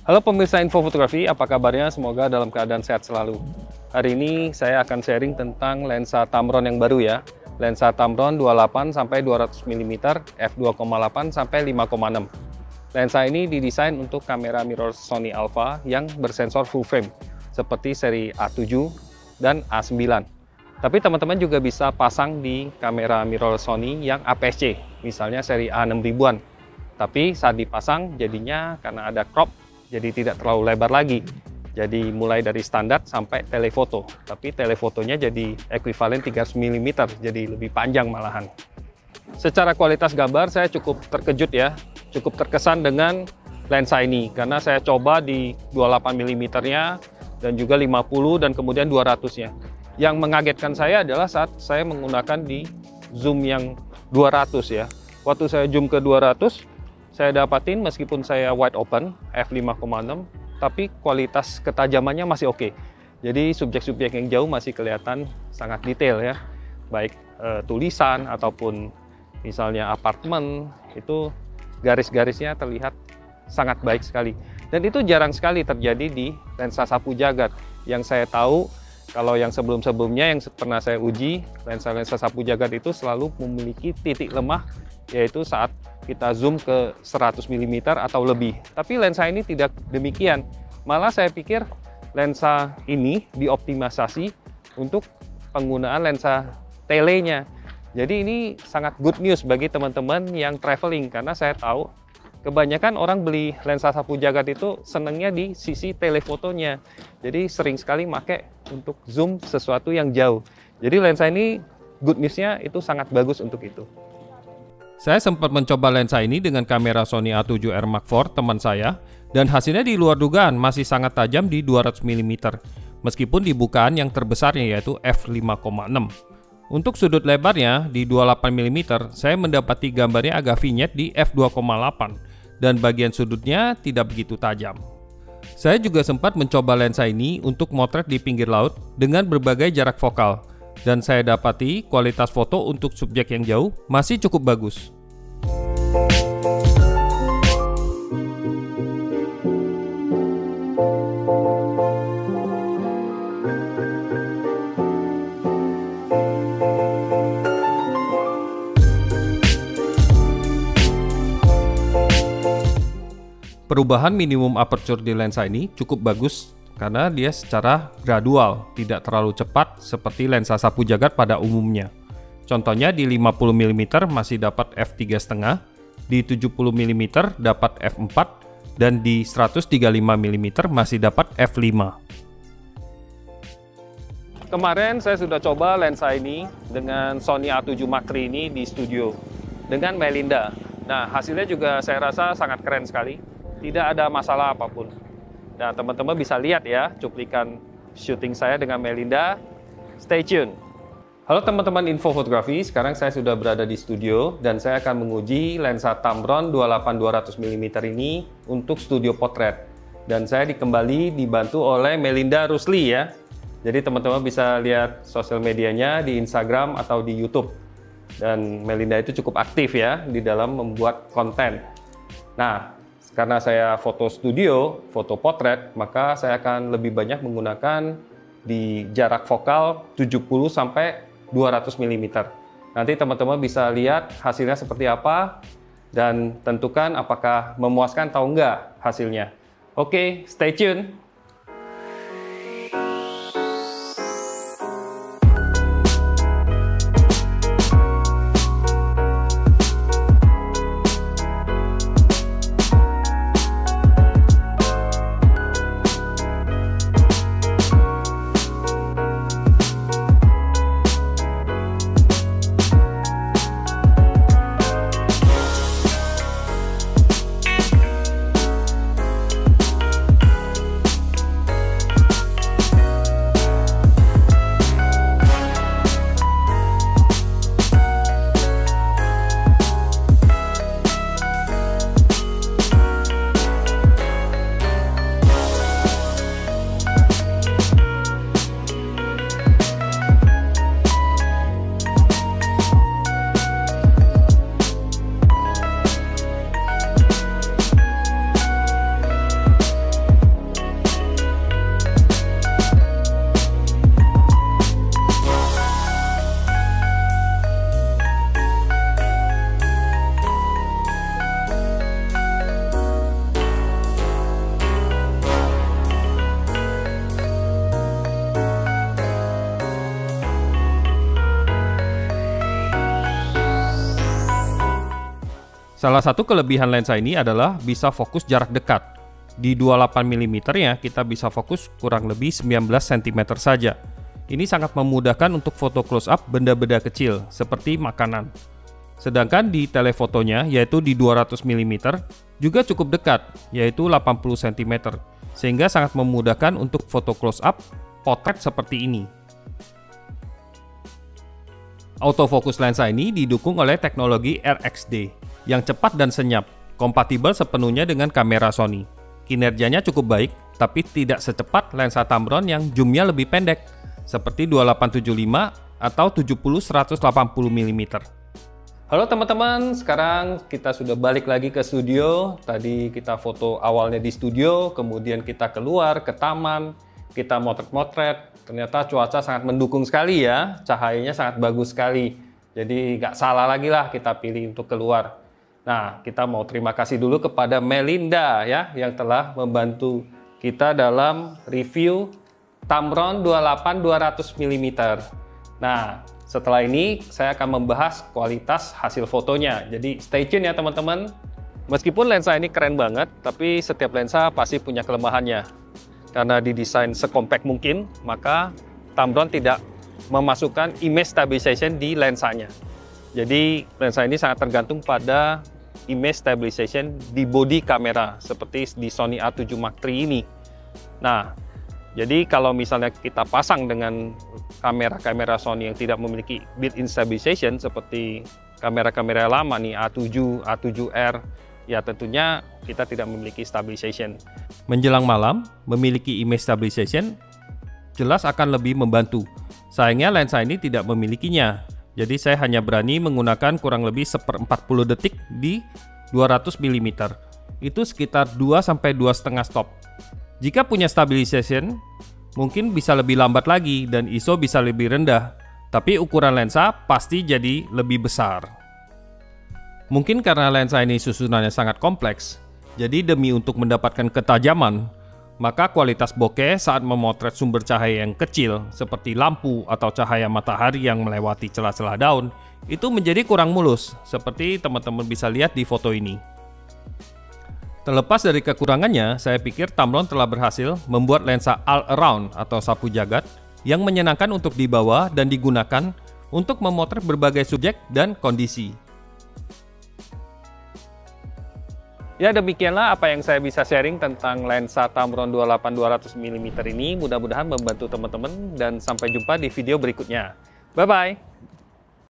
Halo pemirsa Info Fotografi, apa kabarnya? Semoga dalam keadaan sehat selalu. Hari ini saya akan sharing tentang lensa Tamron yang baru ya. Lensa Tamron 28 sampai 200 mm f2,8 sampai 5,6. Lensa ini didesain untuk kamera mirrorless Sony Alpha yang bersensor full frame seperti seri A7 dan A9. Tapi teman-teman juga bisa pasang di kamera mirrorless Sony yang APS-C, misalnya seri A6000-an. Tapi saat dipasang jadinya karena ada crop, jadi tidak terlalu lebar lagi. Jadi mulai dari standar sampai telefoto. Tapi telefotonya jadi ekuivalen 300 mm, jadi lebih panjang malahan. Secara kualitas gambar saya cukup terkejut ya, cukup terkesan dengan lensa ini. Karena saya coba di 28 mm-nya dan juga 50 dan kemudian 200-nya. Yang mengagetkan saya adalah saat saya menggunakan di zoom yang 200 ya. Waktu saya zoom ke 200, saya dapatin meskipun saya wide open f5,6, tapi kualitas ketajamannya masih oke. Jadi subjek-subjek yang jauh masih kelihatan sangat detail ya. Baik tulisan ataupun misalnya apartemen, itu garis-garisnya terlihat sangat baik sekali. Dan itu jarang sekali terjadi di lensa sapu jagat. Yang saya tahu, kalau yang sebelum-sebelumnya yang pernah saya uji, lensa-lensa sapu jagat itu selalu memiliki titik lemah, yaitu saat kita zoom ke 100 mm atau lebih. Tapi lensa ini tidak demikian. Malah saya pikir lensa ini dioptimalisasi untuk penggunaan lensa telenya. Jadi ini sangat good news bagi teman-teman yang traveling, karena saya tahu kebanyakan orang beli lensa sapu jagat itu senangnya di sisi telefotonya. Jadi sering sekali pakai untuk zoom sesuatu yang jauh. Jadi lensa ini good news-nya itu sangat bagus untuk itu. Saya sempat mencoba lensa ini dengan kamera Sony A7R Mark IV teman saya, dan hasilnya di luar dugaan masih sangat tajam di 200 mm, meskipun di bukaan yang terbesarnya yaitu f5,6. Untuk sudut lebarnya di 28 mm, saya mendapati gambarnya agak vignette di f2,8, dan bagian sudutnya tidak begitu tajam. Saya juga sempat mencoba lensa ini untuk motret di pinggir laut dengan berbagai jarak fokal, dan saya dapati kualitas foto untuk subjek yang jauh masih cukup bagus. Perubahan minimum aperture di lensa ini cukup bagus karena dia secara gradual, tidak terlalu cepat seperti lensa sapu jagat pada umumnya. Contohnya di 50 mm masih dapat f3,5, di 70 mm dapat f4, dan di 135 mm masih dapat f5. Kemarin saya sudah coba lensa ini dengan Sony A7 Mark III ini di studio dengan Melinda. Nah, hasilnya juga saya rasa sangat keren sekali, tidak ada masalah apapun. Nah, teman-teman bisa lihat ya cuplikan syuting saya dengan Melinda. Stay tune. Halo teman-teman Info Fotografi, sekarang saya sudah berada di studio dan saya akan menguji lensa Tamron 28-200 mm ini untuk studio potret. Dan saya kembali dibantu oleh Melinda Rusli ya. Jadi teman-teman bisa lihat sosial medianya di Instagram atau di YouTube. Dan Melinda itu cukup aktif ya di dalam membuat konten. Nah, karena saya foto studio, foto potret, maka saya akan lebih banyak menggunakan di jarak fokal 70 sampai 200 mm. Nanti teman-teman bisa lihat hasilnya seperti apa dan tentukan apakah memuaskan atau enggak hasilnya. Oke, stay tune. Salah satu kelebihan lensa ini adalah bisa fokus jarak dekat. Di 28 mm ya, kita bisa fokus kurang lebih 19 cm saja. Ini sangat memudahkan untuk foto close up benda-benda kecil seperti makanan. Sedangkan di telefotonya, yaitu di 200 mm, juga cukup dekat, yaitu 80 cm, sehingga sangat memudahkan untuk foto close up potret seperti ini. Autofocus lensa ini didukung oleh teknologi RXD yang cepat dan senyap, kompatibel sepenuhnya dengan kamera Sony. Kinerjanya cukup baik, tapi tidak secepat lensa Tamron yang zoomnya lebih pendek, seperti 2875 atau 70-180 mm. Halo teman-teman, sekarang kita sudah balik lagi ke studio. Tadi kita foto awalnya di studio, kemudian kita keluar ke taman, kita motret-motret. Ternyata cuaca sangat mendukung sekali ya, cahayanya sangat bagus sekali. Jadi nggak salah lagi lah kita pilih untuk keluar. Nah, kita mau terima kasih dulu kepada Melinda ya, yang telah membantu kita dalam review Tamron 28-200 mm. Nah, setelah ini saya akan membahas kualitas hasil fotonya. Jadi stay tune ya teman-teman. Meskipun lensa ini keren banget, tapi setiap lensa pasti punya kelemahannya. Karena didesain sekompak mungkin, maka Tamron tidak memasukkan image stabilization di lensanya. Jadi lensa ini sangat tergantung pada image stabilization di body kamera seperti di Sony A7 Mark III ini. Nah, jadi kalau misalnya kita pasang dengan kamera-kamera Sony yang tidak memiliki built-in stabilization seperti kamera-kamera lama nih A7, A7R, ya tentunya kita tidak memiliki stabilization. Menjelang malam, memiliki image stabilization jelas akan lebih membantu. Sayangnya lensa ini tidak memilikinya. Jadi saya hanya berani menggunakan kurang lebih 1/40 detik di 200 mm. Itu sekitar 2-2,5 stop. Jika punya stabilization, mungkin bisa lebih lambat lagi dan ISO bisa lebih rendah. Tapi ukuran lensa pasti jadi lebih besar. Mungkin karena lensa ini susunannya sangat kompleks, jadi demi untuk mendapatkan ketajaman, maka kualitas bokeh saat memotret sumber cahaya yang kecil seperti lampu atau cahaya matahari yang melewati celah-celah daun itu menjadi kurang mulus, seperti teman-teman bisa lihat di foto ini. Terlepas dari kekurangannya, saya pikir Tamron telah berhasil membuat lensa all-around atau sapu jagat yang menyenangkan untuk dibawa dan digunakan untuk memotret berbagai subjek dan kondisi. Ya, demikianlah apa yang saya bisa sharing tentang lensa Tamron 28-200 mm ini. Mudah-mudahan membantu teman-teman dan sampai jumpa di video berikutnya. Bye-bye!